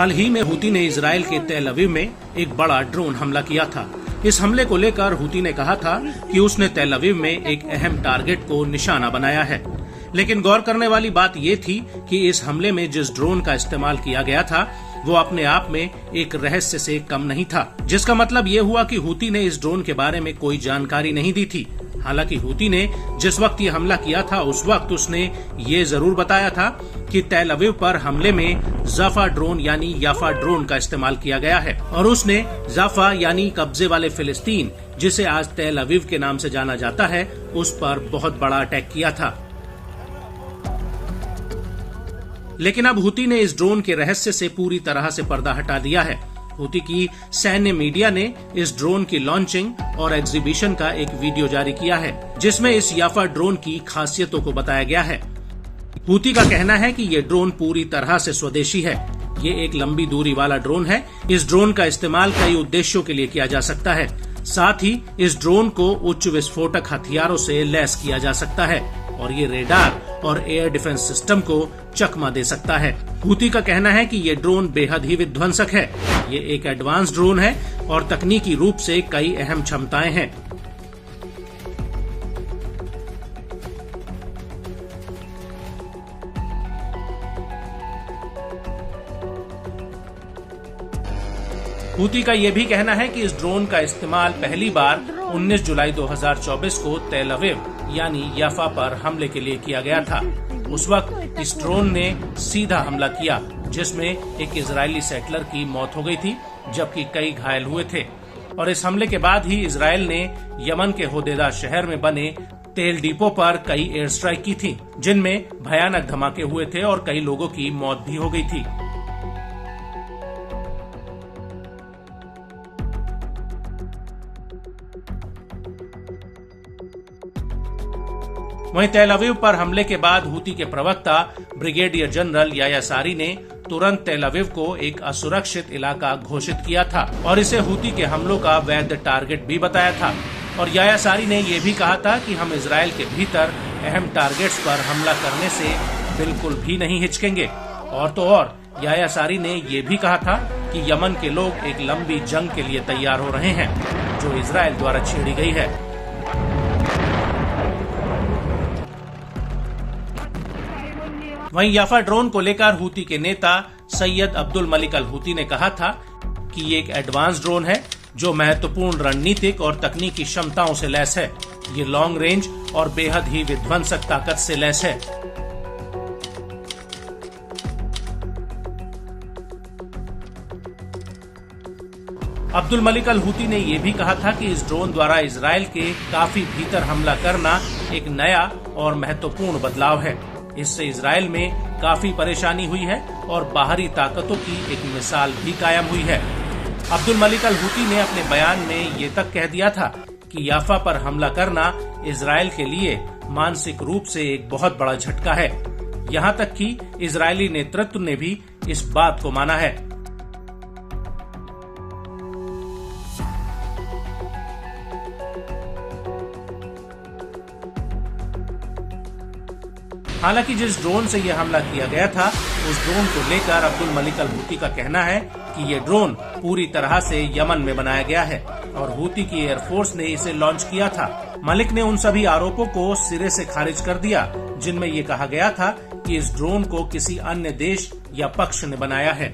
हाल ही में हूती ने इजराइल के तेल अवीव में एक बड़ा ड्रोन हमला किया था। इस हमले को लेकर हूती ने कहा था कि उसने तेल अवीव में एक अहम टारगेट को निशाना बनाया है। लेकिन गौर करने वाली बात ये थी कि इस हमले में जिस ड्रोन का इस्तेमाल किया गया था वो अपने आप में एक रहस्य से कम नहीं था, जिसका मतलब ये हुआ कि हूती ने इस ड्रोन के बारे में कोई जानकारी नहीं दी थी। हालांकि हूती ने जिस वक्त ये हमला किया था उस वक्त उसने ये जरूर बताया था कि तेल अवीव पर हमले में जाफा ड्रोन यानी याफा ड्रोन का इस्तेमाल किया गया है और उसने जाफा यानी कब्जे वाले फिलिस्तीन, जिसे आज तेल अवीव के नाम से जाना जाता है, उस पर बहुत बड़ा अटैक किया था। लेकिन अब हूती ने इस ड्रोन के रहस्य से पूरी तरह से पर्दा हटा दिया है। हूती की सैन्य मीडिया ने इस ड्रोन की लॉन्चिंग और एग्जीबिशन का एक वीडियो जारी किया है, जिसमें इस याफा ड्रोन की खासियतों को बताया गया है। हूती का कहना है कि ये ड्रोन पूरी तरह से स्वदेशी है। ये एक लंबी दूरी वाला ड्रोन है। इस ड्रोन का इस्तेमाल कई उद्देश्यों के लिए किया जा सकता है। साथ ही इस ड्रोन को उच्च विस्फोटक हथियारों से लैस किया जा सकता है और ये रेडार और एयर डिफेंस सिस्टम को चकमा दे सकता है। हूती का कहना है कि ये ड्रोन बेहद ही विध्वंसक है। ये एक एडवांस ड्रोन है और तकनीकी रूप से कई अहम क्षमताएं हैं। हूती का ये भी कहना है कि इस ड्रोन का इस्तेमाल पहली बार 19 जुलाई 2024 को तेल अवीव यानी याफा पर हमले के लिए किया गया था। उस वक्त इस ड्रोन ने सीधा हमला किया, जिसमें एक इजरायली सेटलर की मौत हो गई थी जबकि कई घायल हुए थे। और इस हमले के बाद ही इजरायल ने यमन के होदेदा शहर में बने तेल डिपो पर कई एयर स्ट्राइक की थी, जिनमें भयानक धमाके हुए थे और कई लोगों की मौत भी हो गई थी। वहीं तेल अवीव पर हमले के बाद हूती के प्रवक्ता ब्रिगेडियर जनरल याह्या सारी ने तुरंत तेल अवीव को एक असुरक्षित इलाका घोषित किया था और इसे हूती के हमलों का वैध टारगेट भी बताया था। और याह्या सारी ने यह भी कहा था कि हम इजराइल के भीतर अहम टारगेट्स पर हमला करने से बिल्कुल भी नहीं हिचकेंगे। और तो और याह्या सारी ने यह भी कहा था कि यमन के लोग एक लंबी जंग के लिए तैयार हो रहे हैं जो इजराइल द्वारा छेड़ी गई है। वहीं याफा ड्रोन को लेकर हूती के नेता सैयद अब्दुल मलिक अल हूती ने कहा था कि ये एक एडवांस ड्रोन है जो महत्वपूर्ण रणनीतिक और तकनीकी क्षमताओं से लैस है। ये लॉन्ग रेंज और बेहद ही विध्वंसक ताकत से लैस है। अब्दुल मलिक अल हूती ने यह भी कहा था कि इस ड्रोन द्वारा इजराइल के काफी भीतर हमला करना एक नया और महत्वपूर्ण बदलाव है। इससे इजराइल में काफी परेशानी हुई है और बाहरी ताकतों की एक मिसाल भी कायम हुई है। अब्दुल मलिक अल हूती ने अपने बयान में ये तक कह दिया था कि याफा पर हमला करना इजराइल के लिए मानसिक रूप से एक बहुत बड़ा झटका है। यहाँ तक कि इजरायली नेतृत्व ने भी इस बात को माना है। हालांकि जिस ड्रोन से यह हमला किया गया था उस ड्रोन को लेकर अब्दुल मलिक अल हूती का कहना है कि ये ड्रोन पूरी तरह से यमन में बनाया गया है और हूती की एयरफोर्स ने इसे लॉन्च किया था। मलिक ने उन सभी आरोपों को सिरे से खारिज कर दिया जिनमें ये कहा गया था कि इस ड्रोन को किसी अन्य देश या पक्ष ने बनाया है।